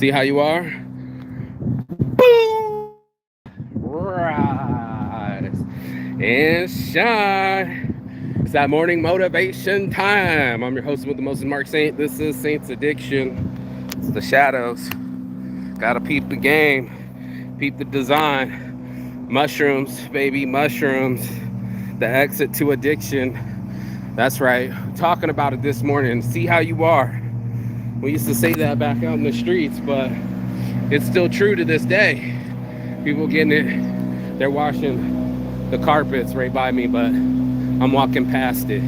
See how you are? Boom! Rise and shine. It's that morning motivation time. I'm your host with the most, Mark Saint. This is Saint's Addiction. It's the shadows. Gotta peep the game, peep the design. Mushrooms, baby, mushrooms. The exit to addiction. That's right. Talking about it this morning. See how you are. We used to say that back out in the streets, but it's still true to this day. People getting it, they're washing the carpets right by me, but I'm walking past it.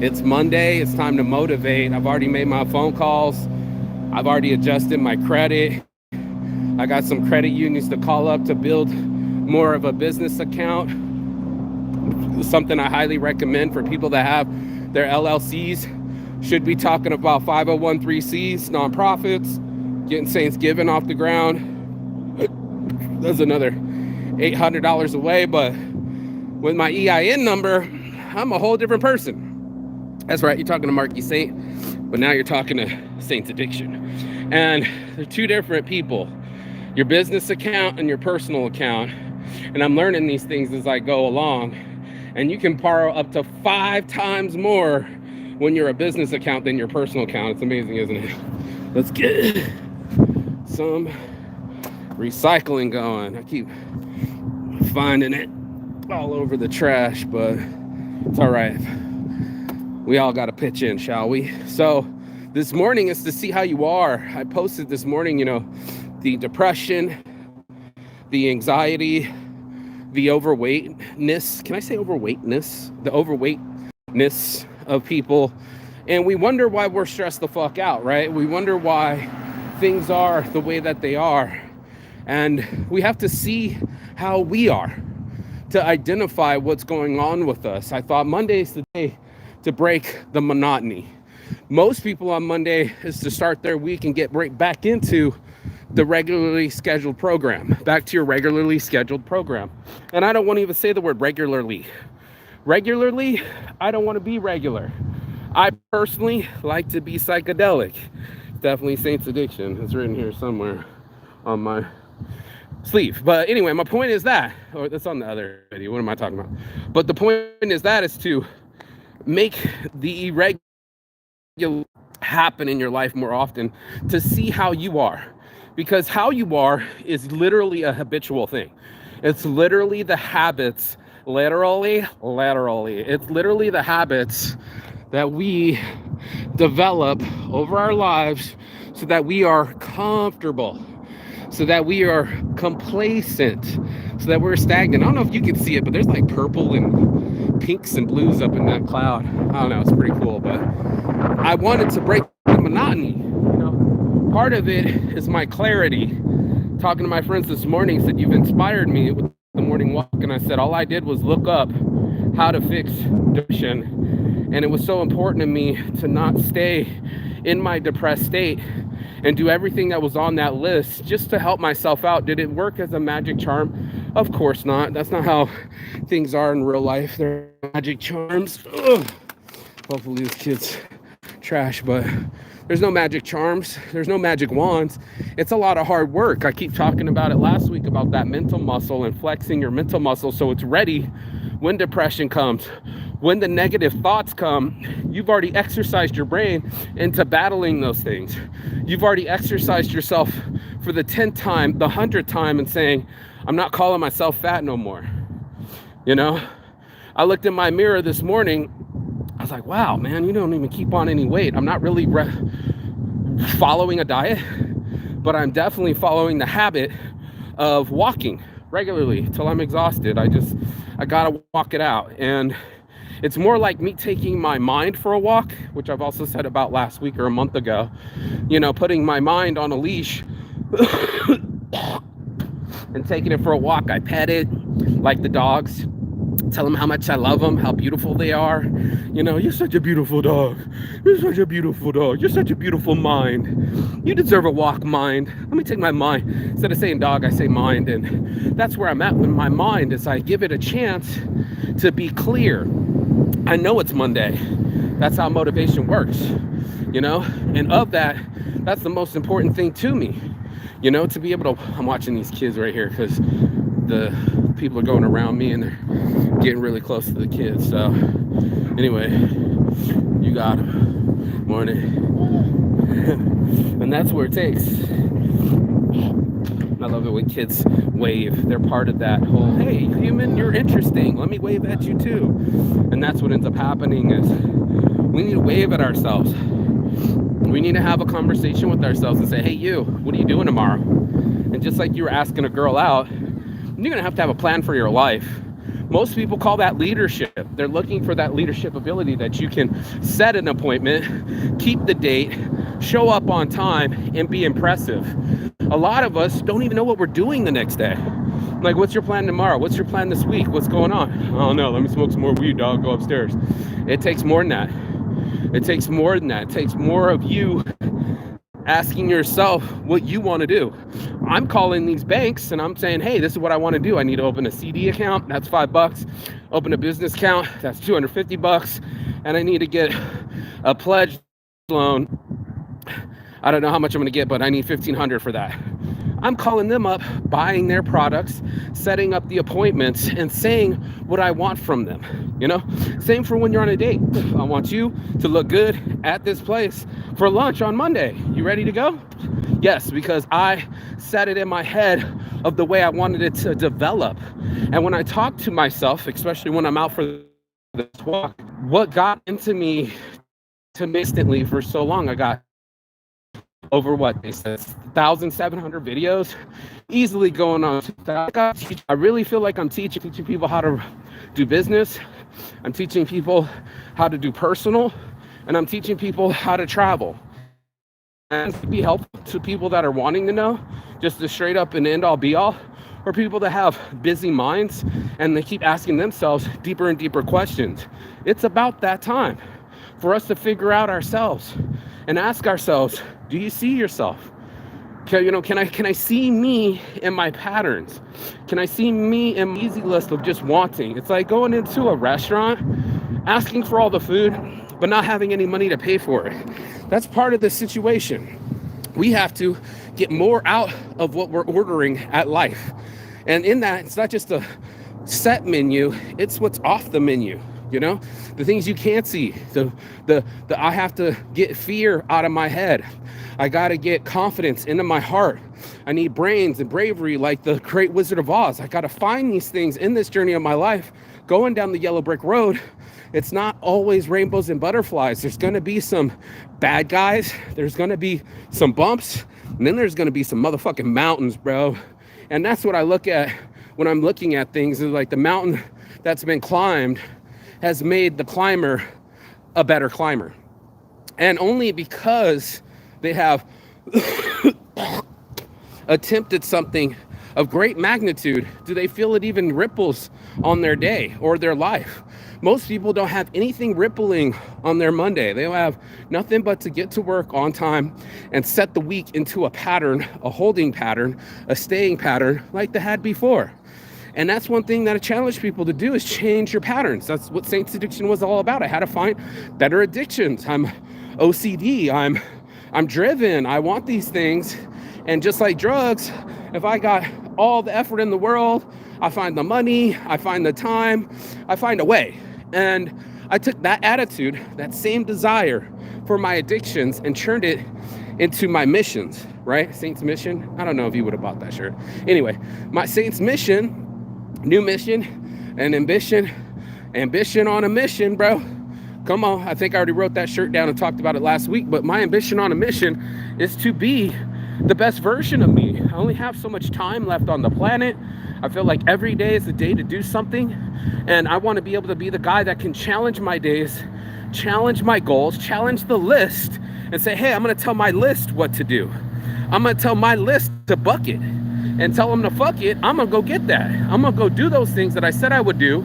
It's Monday, it's time to motivate. I've already made my phone calls. I've already adjusted my credit. I got some credit unions to call up to build more of a business account. Something I highly recommend for people that have their LLCs. Should be talking about 501(c)(3)s, nonprofits, getting Saints Giving off the ground. That's another $800 away, but with my EIN number, I'm a whole different person. That's right, you're talking to Marky Saint, but now you're talking to Saint's Addiction. And they're two different people, your business account and your personal account. And I'm learning these things as I go along. And you can borrow up to 5 times more when you're a business account than your personal account. It's amazing, isn't it? Let's get some recycling going. I keep finding it all over the trash, but it's all right. We all got to pitch in, shall we? So this morning is to see how you are. I posted this morning, the depression, the anxiety, the overweightness. Can I say overweightness? The overweightness of people. And we wonder why we're stressed the fuck out, right? We wonder why things are the way that they are. And we have to see how we are to identify what's going on with us. I thought Monday's the day to break the monotony. Most people on Monday is to start their week and get right back into the regularly scheduled program, back to your regularly scheduled program. And I don't want to even say the word regularly. Regularly, I don't want to be regular. I personally like to be psychedelic. Definitely Saint's Addiction. It's written here somewhere on my sleeve. But anyway, my point is that, or that's on the other video. What am I talking about? But the point is that is to make the irregular happen in your life more often, to see how you are. Because how you are is literally a habitual thing. It's literally the habits, literally. It's literally the habits that we develop over our lives so that we are comfortable, so that we are complacent, so that we're stagnant. I don't know if you can see it, but there's like purple and pinks and blues up in that cloud. I don't know, it's pretty cool, but I wanted to break the monotony. Part of it is my clarity. Talking to my friends this morning, said, you've inspired me with the morning walk. And I said, all I did was look up how to fix depression. And it was so important to me to not stay in my depressed state and do everything that was on that list just to help myself out. Did it work as a magic charm? Of course not. That's not how things are in real life. They're magic charms. Ugh. Hopefully this kid's trash, but there's no magic charms. There's no magic wands. It's a lot of hard work. I keep talking about it last week about that mental muscle and flexing your mental muscle so it's ready when depression comes. When the negative thoughts come, you've already exercised your brain into battling those things. You've already exercised yourself for the 10th time, the 100th time, and saying, I'm not calling myself fat no more. I looked in my mirror this morning. I was like, wow, man, you don't even keep on any weight. I'm not really following a diet, but I'm definitely following the habit of walking regularly till I'm exhausted. I gotta walk it out. And it's more like me taking my mind for a walk, which I've also said about last week or a month ago, putting my mind on a leash and taking it for a walk. I pet it like the dogs. Tell them how much I love them, how beautiful they are. You're such a beautiful dog. You're such a beautiful dog. You're such a beautiful mind. You deserve a walk, mind. Let me take my mind. Instead of saying dog, I say mind. And that's where I'm at with my mind, is I give it a chance to be clear. I know it's Monday. That's how motivation works, And of that, that's the most important thing to me. to be able to, I'm watching these kids right here because the people are going around me and they're getting really close to the kids. So anyway, you got them. Morning. And that's where it takes. I love it when kids wave. They're part of that whole, hey, human, you're interesting. Let me wave at you too. And that's what ends up happening is we need to wave at ourselves. We need to have a conversation with ourselves and say, hey, you, what are you doing tomorrow? And just like you were asking a girl out, you're going to have a plan for your life. Most people call that leadership. They're looking for that leadership ability that you can set an appointment, keep the date, show up on time, and be impressive. A lot of us don't even know what we're doing the next day. Like, what's your plan tomorrow? What's your plan this week? What's going on? Oh no, let me smoke some more weed, dog. Go upstairs. It takes more than that. It takes more than that. It takes more of you asking yourself what you want to do. I'm calling these banks and I'm saying, hey, this is what I want to do. I need to open a CD account. That's $5. Open a business account. That's $250. And I need to get a pledge loan. I don't know how much I'm going to get, but I need $1,500 for that. I'm calling them up, buying their products, setting up the appointments, and saying what I want from them. Same for when you're on a date. I want you to look good at this place for lunch on Monday. You ready to go? Yes, because I set it in my head of the way I wanted it to develop. And when I talk to myself, especially when I'm out for this walk, what got into me to instantly for so long, I got over what they said 1,700 videos easily going on. I really feel like I'm teaching people how to do business. I'm teaching people how to do personal, and I'm teaching people how to travel. And to be helpful to people that are wanting to know, just a straight up and end all be all, or people that have busy minds and they keep asking themselves deeper and deeper questions. It's about that time for us to figure out ourselves and ask ourselves, do you see yourself? Can I see me in my patterns? Can I see me in my easy list of just wanting? It's like going into a restaurant, asking for all the food, but not having any money to pay for it. That's part of the situation. We have to get more out of what we're ordering at life. And in that, it's not just a set menu, it's what's off the menu. The things you can't see, I have to get fear out of my head. I got to get confidence into my heart. I need brains and bravery like the great Wizard of Oz. I got to find these things in this journey of my life. Going down the yellow brick road, it's not always rainbows and butterflies. There's going to be some bad guys. There's going to be some bumps. And then there's going to be some motherfucking mountains, bro. And that's what I look at when I'm looking at things, is like the mountain that's been climbed has made the climber a better climber. And only because they have attempted something of great magnitude do they feel it even ripples on their day or their life. Most people don't have anything rippling on their Monday. They have nothing but to get to work on time and set the week into a pattern, a holding pattern, a staying pattern like they had before. And that's one thing that I challenge people to do, is change your patterns. That's what Saints Addiction was all about. I had to find better addictions. I'm OCD. I'm driven. I want these things. And just like drugs, if I got all the effort in the world, I find the money, I find the time, I find a way. And I took that attitude, that same desire for my addictions, and turned it into my missions, right? Saints mission. I don't know if you would have bought that shirt. Anyway, my Saints mission, new mission and ambition on a mission, bro. Come on. I think I already wrote that shirt down and talked about it last week, but my ambition on a mission is to be the best version of me. I only have so much time left on the planet. I feel like every day is a day to do something, and I want to be able to be the guy that can challenge my days, challenge my goals, challenge the list, and say, hey, I'm going to tell my list what to do. I'm going to tell my list to bucket and tell them to fuck it. I'm going to go get that. I'm going to go do those things that I said I would do,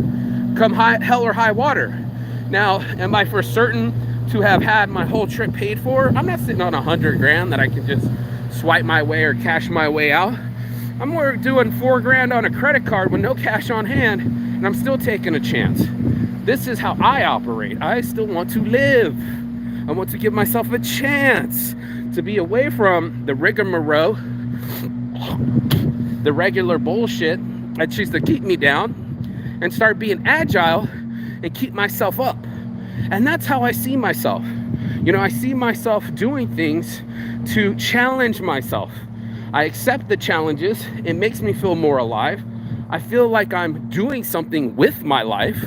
come hell or high water. Now, am I for certain to have had my whole trip paid for? I'm not sitting on $100,000 that I can just swipe my way or cash my way out. I'm more doing $4,000 on a credit card with no cash on hand, and I'm still taking a chance. This is how I operate. I still want to live. I want to give myself a chance to be away from the rigmarole the regular bullshit that used to keep me down and start being agile and keep myself up. And that's how I see myself. I see myself doing things to challenge myself. I accept the challenges. It makes me feel more alive. I feel like I'm doing something with my life.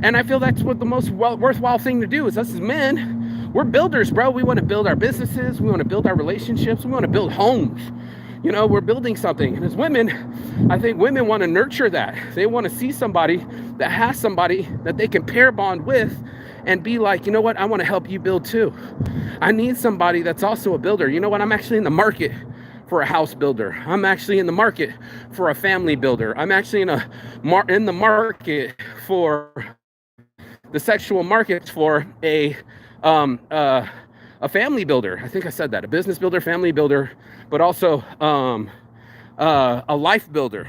And I feel that's what the most worthwhile thing to do is. Us as men, we're builders, bro. We want to build our businesses. We want to build our relationships. We want to build homes. We're building something. And as women, I think women want to nurture that. They want to see somebody that has somebody that they can pair bond with and be like, you know what, I want to help you build too. I need somebody that's also a builder. You know what, I'm actually in the market for a house builder. I'm actually in the market for a family builder. I'm actually in the market for the sexual market for a family builder. I think I said that. A business builder, family builder, but also a life builder.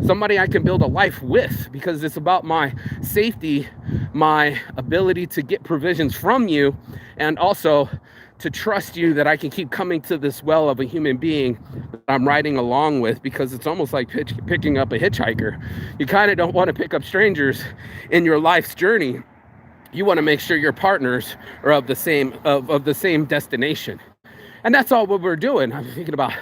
Somebody I can build a life with, because it's about my safety, my ability to get provisions from you, and also to trust you that I can keep coming to this well of a human being that I'm riding along with, because it's almost like picking up a hitchhiker. You kind of don't want to pick up strangers in your life's journey. You want to make sure your partners are of the same destination. And that's all what we're doing. I'm thinking about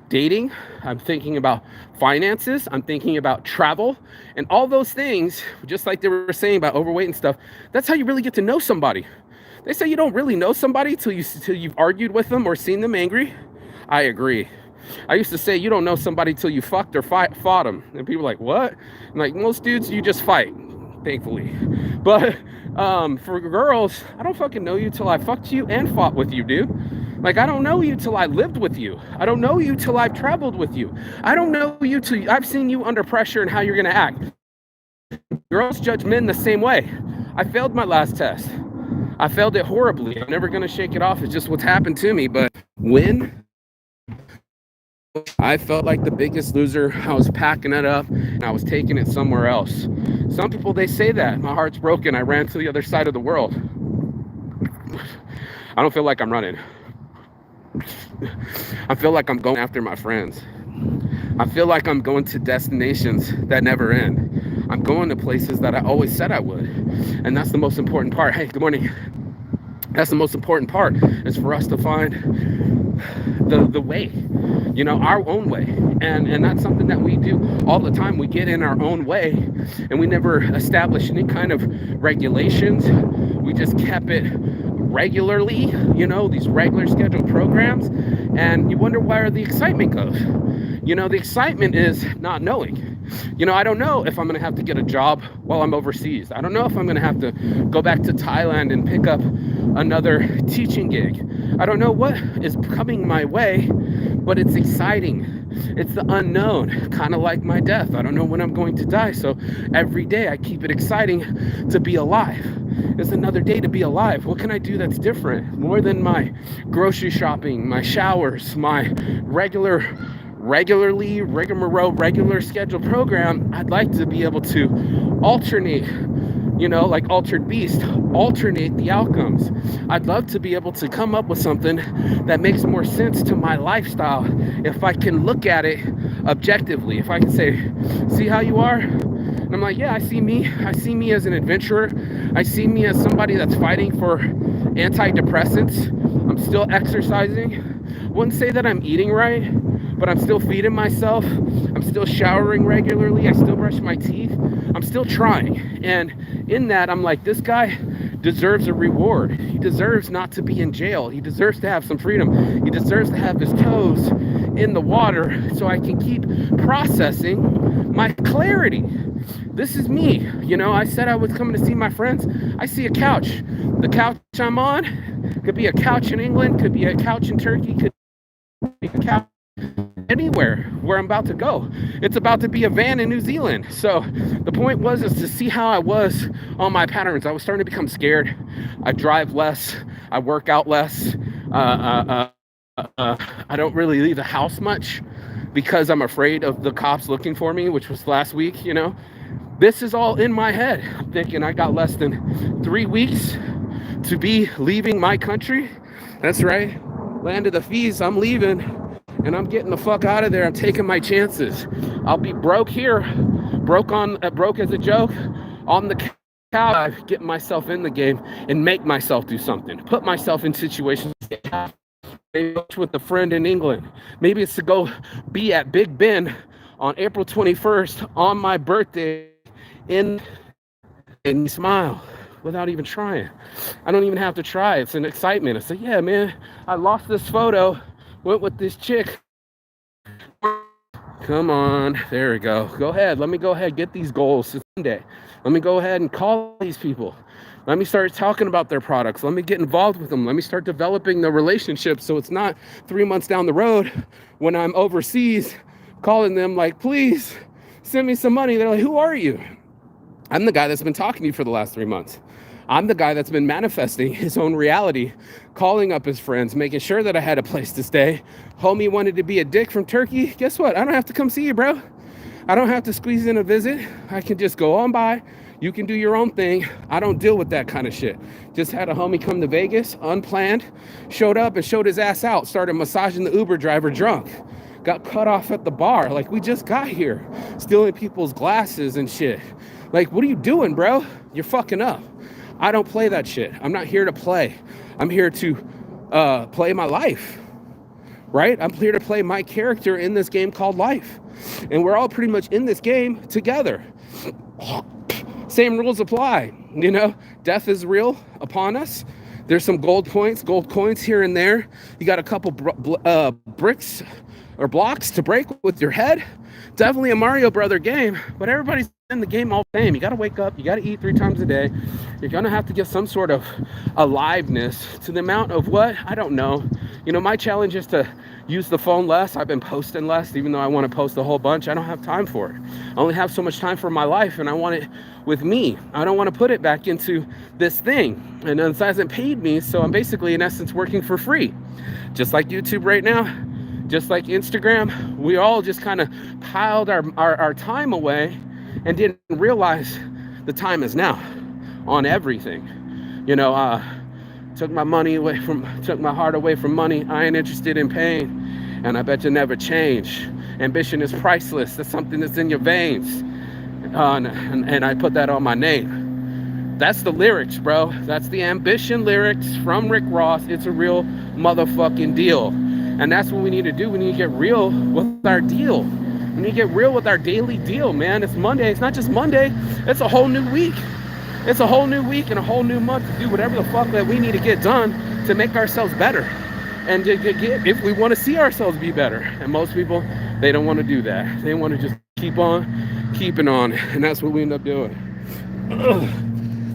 dating. I'm thinking about finances. I'm thinking about travel and all those things, just like they were saying about overweight and stuff. That's how you really get to know somebody. They say you don't really know somebody till you've argued with them or seen them angry. I agree. I used to say you don't know somebody till you fucked or fought them. And people are like, what? I'm like, most dudes, you just fight, thankfully. But for girls, I don't fucking know you till I fucked you and fought with you, dude. Like, I don't know you till I lived with you. I don't know you till I've traveled with you. I don't know you till I've seen you under pressure and how you're going to act. Girls judge men the same way. I failed my last test. I failed it horribly. I'm never going to shake it off. It's just what's happened to me. But when I felt like the biggest loser, I was packing it up and I was taking it somewhere else. Some people, they say that. My heart's broken. I ran to the other side of the world. I don't feel like I'm running. I feel like I'm going after my friends. I feel like I'm going to destinations that never end. I'm going to places that I always said I would. And that's the most important part. Hey, good morning. That's the most important part, is for us to find the way, our own way. And that's something that we do all the time. We get in our own way and we never establish any kind of regulations. We just kept it regularly, these regular scheduled programs. And you wonder where the excitement goes. The excitement is not knowing. I don't know if I'm going to have to get a job while I'm overseas. I don't know if I'm going to have to go back to Thailand and pick up another teaching gig. I don't know what is coming my way, but it's exciting. It's the unknown, kind of like my death. I don't know when I'm going to die. So every day I keep it exciting to be alive. It's another day to be alive. What can I do that's different? More than my grocery shopping, my showers, my regular scheduled program. I'd like to be able to alternate, like Altered Beast, alternate the outcomes. I'd love to be able to come up with something that makes more sense to my lifestyle if I can look at it objectively. If I can say, see how you are? And I'm like, yeah, I see me as an adventurer. I see me as somebody that's fighting for antidepressants. I'm still exercising. Wouldn't say that I'm eating right, but I'm still feeding myself. I'm still showering regularly. I still brush my teeth. I'm still trying. And in that, I'm like, this guy deserves a reward. He deserves not to be in jail. He deserves to have some freedom. He deserves to have his toes in the water so I can keep processing my clarity. This is me. I said I was coming to see my friends. I see a couch. The couch I'm on could be a couch in England, could be a couch in Turkey, could be a couch anywhere where I'm about to go. It's about to be a van in New Zealand. So the point was to see how I was on my patterns. I was starting to become scared. I drive less. I work out less. I don't really leave the house much because I'm afraid of the cops looking for me, which was last week. This is all in my head. I'm thinking I got less than 3 weeks to be leaving my country. That's right. Land of the fees, I'm leaving. and I'm getting the fuck out of there. I'm taking my chances. I'll be broke here, broke as a joke on the couch, get myself in the game and make myself do something. Put myself in situations. Maybe with a friend in England. Maybe it's to go be at Big Ben on April 21st on my birthday and you smile without even trying. I don't even have to try. It's an excitement. I say, yeah, man, I lost this photo, went with this chick. Come on, there we go. Go ahead. Let me go ahead, get these goals Sunday. Let me go ahead and call these people. Let me start talking about their products. Let me get involved with them. Let me start developing the relationship so it's not 3 months down the road when I'm overseas calling them like, please send me some money. They're like, who are you? I'm the guy that's been talking to you for the last 3 months. I'm the guy that's been manifesting his own reality, calling up his friends, making sure that I had a place to stay. Homie wanted to be a dick from Turkey. Guess what? I don't have to come see you, bro. I don't have to squeeze in a visit. I can just go on by. You can do your own thing. I don't deal with that kind of shit. Just had a homie come to Vegas, unplanned, showed up and showed his ass out, started massaging the Uber driver drunk. Got cut off at the bar. Like, we just got here. Stealing people's glasses and shit. Like, what are you doing, bro? You're fucking up. I don't play that shit. I'm not here to play. I'm here to play my life, right? I'm here to play my character in this game called life. And we're all pretty much in this game together. Same rules apply, you know? Death is real upon us. There's some gold coins here and there. You got a couple bricks or blocks to break with your head. Definitely a Mario Brother game, but everybody's in the game all the same. You got to wake up, you got to eat 3 times a day. You're going to have to get some sort of aliveness to the amount of what? I don't know. You know, my challenge is to use the phone less. I've been posting less, even though I want to post a whole bunch. I don't have time for it. I only have so much time for my life, and I want it with me. I don't want to put it back into this thing. And it hasn't paid me, so I'm basically, in essence, working for free. Just like YouTube right now, just like Instagram, we all just kind of piled our time away and didn't realize the time is now on everything. You know, took my heart away from money. I ain't interested in pain, and I bet you never change. Ambition is priceless. That's something that's in your veins. And I put that on my name. That's the lyrics, bro. That's the ambition lyrics from Rick Ross. It's a real motherfucking deal. And that's what we need to do. We need to get real with our deal. We need to get real with our daily deal, man. It's Monday. It's not just Monday. It's a whole new week. It's a whole new week and a whole new month to do whatever the fuck that we need to get done to make ourselves better. And to get, if we want to see ourselves be better. And most people, they don't want to do that. They want to just keep on keeping on. And that's what we end up doing.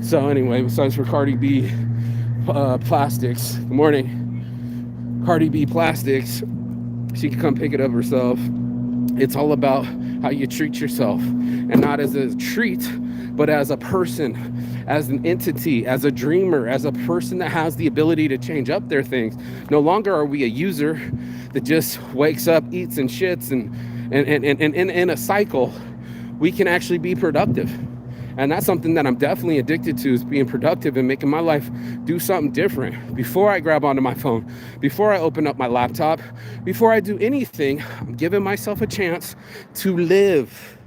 So anyway, besides for Cardi B Plastics, good morning. Cardi B Plastics, she can come pick it up herself. It's all about how you treat yourself, and not as a treat, but as a person, as an entity, as a dreamer, as a person that has the ability to change up their things. No longer are we a user that just wakes up, eats and shits, and in a cycle. We can actually be productive. And that's something that I'm definitely addicted to, is being productive and making my life do something different. Before I grab onto my phone, before I open up my laptop, before I do anything, I'm giving myself a chance to live.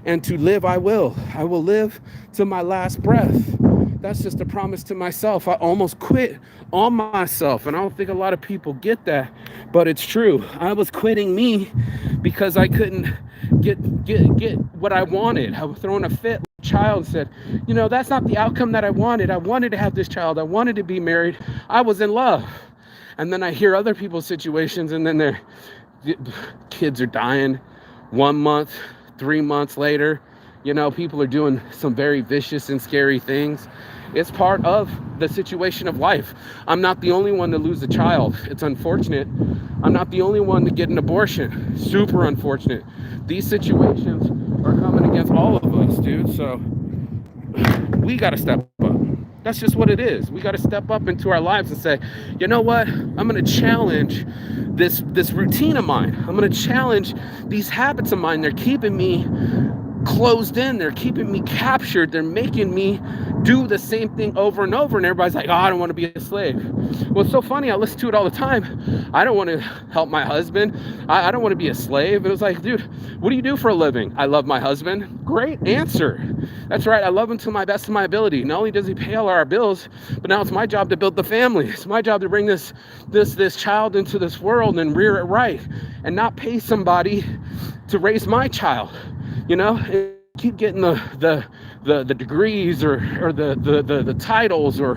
And to live, I will. I will live to my last breath. That's just a promise to myself. I almost quit on myself, and I don't think a lot of people get that, but it's true. I was quitting me because I couldn't get what I wanted. I was throwing a fit. Child said, you know, that's not the outcome that I wanted. I wanted to have this child. I wanted to be married. I was in love. And then I hear other people's situations, and then their kids are dying 1 month, 3 months later. You know, people are doing some very vicious and scary things. It's part of the situation of life. I'm not the only one to lose a child. It's unfortunate. I'm not the only one to get an abortion. Super unfortunate. These situations are coming against all of us, dude. So we got to step up. That's just what it is. We got to step up into our lives and say, you know what? I'm going to challenge this routine of mine. I'm going to challenge these habits of mine. They're keeping me closed in. They're keeping me captured. They're making me do the same thing over and over. And everybody's like, oh, I don't want to be a slave. Well, it's so funny. I listen to it all the time. I don't want to help my husband. I don't want to be a slave. It was like, dude, what do you do for a living? I love my husband. Great answer. That's right. I love him to my best of my ability. Not only does he pay all our bills, but now it's my job to build the family. It's my job to bring this child into this world and rear it right, and not pay somebody to raise my child. You know, and keep getting the degrees or the titles or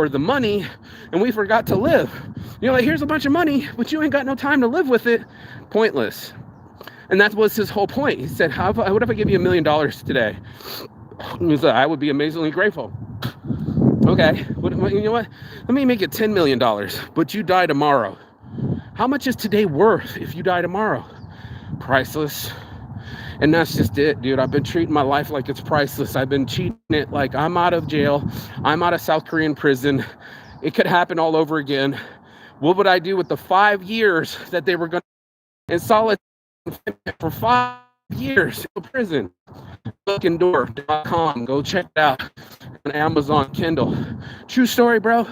the money, and we forgot to live. You know, like, here's a bunch of money, but you ain't got no time to live with it. Pointless. And that was his whole point. He said, what if I give you $1 million today? He said, I would be amazingly grateful. Okay, you know what? Let me make it $10 million, but you die tomorrow. How much is today worth if you die tomorrow? Priceless. And that's just it, dude. I've been treating my life like it's priceless. I've been cheating it like I'm out of jail. I'm out of South Korean prison. It could happen all over again. What would I do with the 5 years that they were going to in solitary for 5 years in prison? Bookanddoor.com. Go check it out on Amazon Kindle. True story, bro.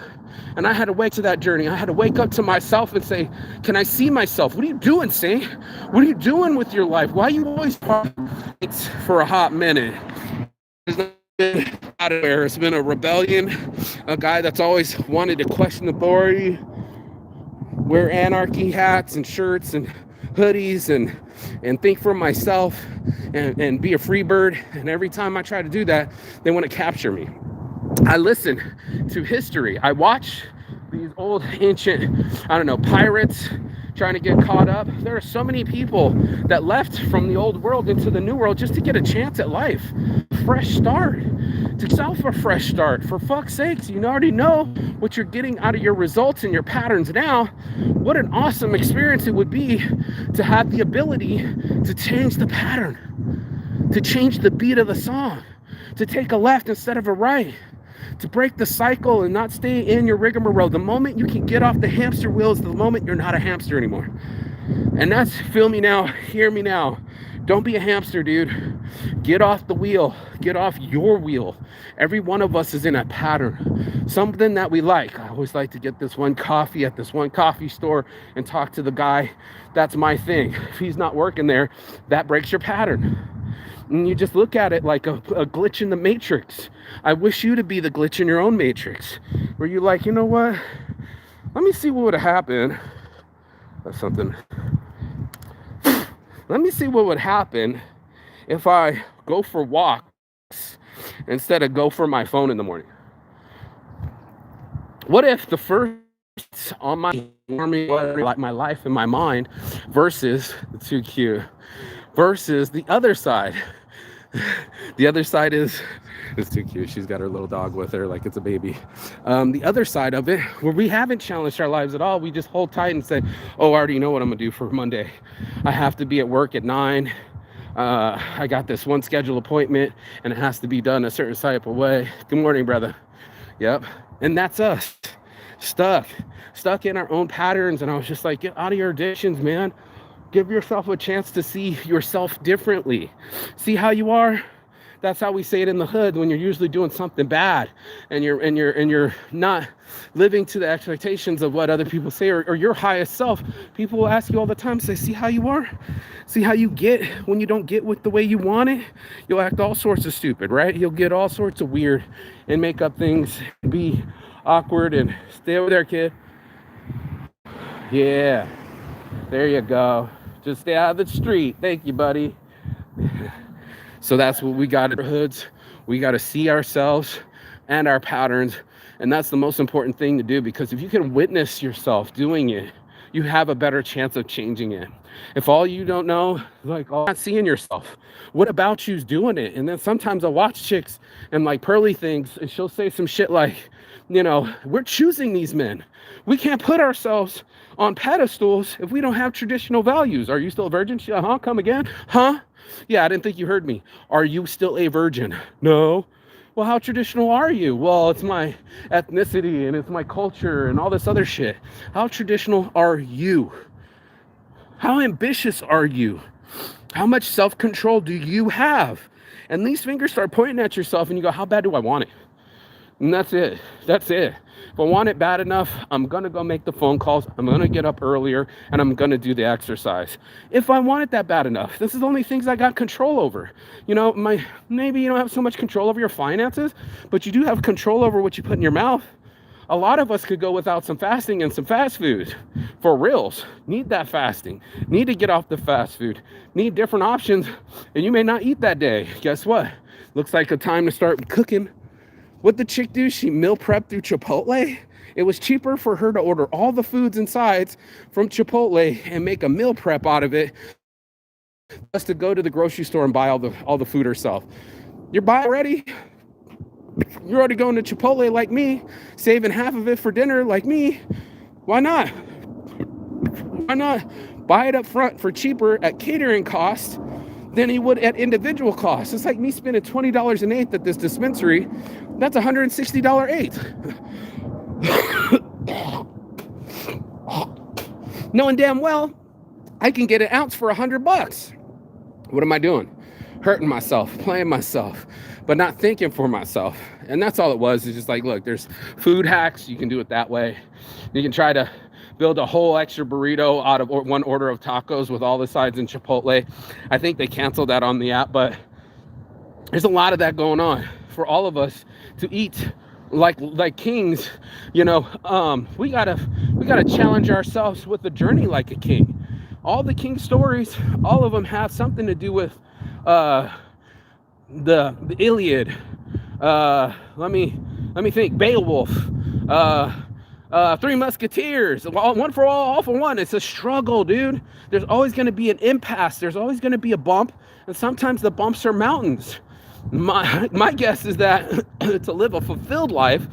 And I had to wake to that journey. I had to wake up to myself and say, can I see myself? What are you doing, Saint? What are you doing with your life? Why are you always it's for a hot minute? It's been a rebellion, a guy that's always wanted to question authority, wear anarchy hats and shirts and hoodies and think for myself and be a free bird. And every time I try to do that, they want to capture me. I listen to history. I watch these old ancient, pirates trying to get caught up. There are so many people that left from the old world into the new world just to get a chance at life. Fresh start. To self a fresh start. For fuck's sakes, you already know what you're getting out of your results and your patterns now. What an awesome experience it would be to have the ability to change the pattern, to change the beat of the song, to take a left instead of a right, to break the cycle and not stay in your rigmarole. The moment you can get off the hamster wheel is the moment you're not a hamster anymore. And that's, feel me now, hear me now. Don't be a hamster, dude. Get off the wheel. Get off your wheel. Every one of us is in a pattern. Something that we like. I always like to get this one coffee at this one coffee store and talk to the guy. That's my thing. If he's not working there, that breaks your pattern. And you just look at it like a glitch in the matrix. I wish you to be the glitch in your own matrix, where you're like, you know what? Let me see what would have happened. That's something. Let me see what would happen if I go for walks instead of go for my phone in the morning. What if the first on my life and my mind versus too cute versus the other side? The other side is too cute. She's got her little dog with her like it's a baby. The other side of it, where we haven't challenged our lives at all, we just hold tight and say, oh, I already know what I'm gonna do for Monday. I have to be at work at 9. I got this one scheduled appointment and it has to be done a certain type of way. Good morning, brother. Yep. And that's us, stuck in our own patterns. And I was just like, get out of your addictions, man. Give yourself a chance to see yourself differently. See how you are. That's how we say it in the hood when you're usually doing something bad and you're not living to the expectations of what other people say or your highest self. People will ask you all the time, say, see how you are? See how you get when you don't get with the way you want it? You'll act all sorts of stupid, right? You'll get all sorts of weird and make up things, be awkward, and stay over there, kid. Yeah, there you go. Just stay out of the street. Thank you, buddy. So that's what we got in our hoods. We got to see ourselves and our patterns. And that's the most important thing to do, because if you can witness yourself doing it, you have a better chance of changing it. If all you don't know, like, oh, not seeing yourself, what about you's doing it? And then sometimes I watch chicks and like pearly things, and she'll say some shit like, we're choosing these men. We can't put ourselves on pedestals if we don't have traditional values. Are you still a virgin? Come again? Huh? Yeah, I didn't think you heard me. Are you still a virgin? No. Well, how traditional are you? Well, it's my ethnicity and it's my culture and all this other shit. How traditional are you? How ambitious are you? How much self-control do you have? And these fingers start pointing at yourself and you go, how bad do I want it? And that's it. That's it. If I want it bad enough, I'm going to go make the phone calls. I'm going to get up earlier and I'm going to do the exercise. If I want it that bad enough, this is the only things I got control over. Maybe you don't have so much control over your finances, but you do have control over what you put in your mouth. A lot of us could go without some fasting and some fast food. For reals, need that fasting, need to get off the fast food, need different options, and you may not eat that day. Guess what? Looks like a time to start cooking. What the chick do? She meal prepped through Chipotle. It was cheaper for her to order all the foods and sides from Chipotle and make a meal prep out of it, just to go to the grocery store and buy all the food herself. You're buying already? You're already going to Chipotle like me, saving half of it for dinner like me. Why not? Why not buy it up front for cheaper at catering cost than you would at individual costs? It's like me spending $20 an eighth at this dispensary. That's $160 eighth. Knowing damn well I can get an ounce for $100. What am I doing? Hurting myself, playing myself, but not thinking for myself. And that's all it was. It's just like, look, there's food hacks. You can do it that way. You can try to build a whole extra burrito out of one order of tacos with all the sides in Chipotle. I think they canceled that on the app, but there's a lot of that going on for all of us to eat like kings. We gotta challenge ourselves with the journey like a king. All the king stories, all of them have something to do with the Iliad. Let me think. Beowulf. Three Musketeers. One for all for one. It's a struggle, dude. There's always going to be an impasse. There's always going to be a bump, and sometimes the bumps are mountains. My guess is that to live a fulfilled life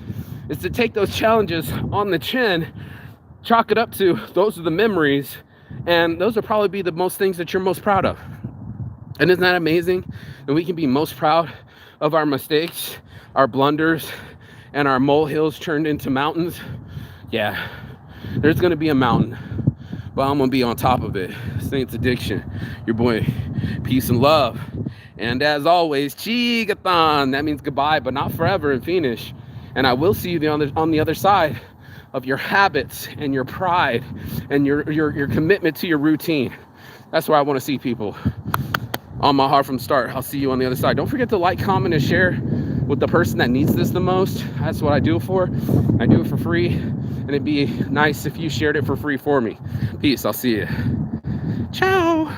is to take those challenges on the chin, chalk it up to those are the memories, and those will probably be the most things that you're most proud of. And isn't that amazing? And we can be most proud of our mistakes, our blunders, and our molehills turned into mountains. Yeah, there's going to be a mountain, but I'm going to be on top of it. Saints Addiction, your boy. Peace and love. And as always, Chigathon. That means goodbye, but not forever and finish. And I will see you on the other side of your habits and your pride and your commitment to your routine. That's where I want to see people. On my heart from start. I'll see you on the other side. Don't forget to like, comment, and share with the person that needs this the most. That's what I do it for. I do it for free, and it'd be nice if you shared it for free for me. Peace. I'll see you. Ciao.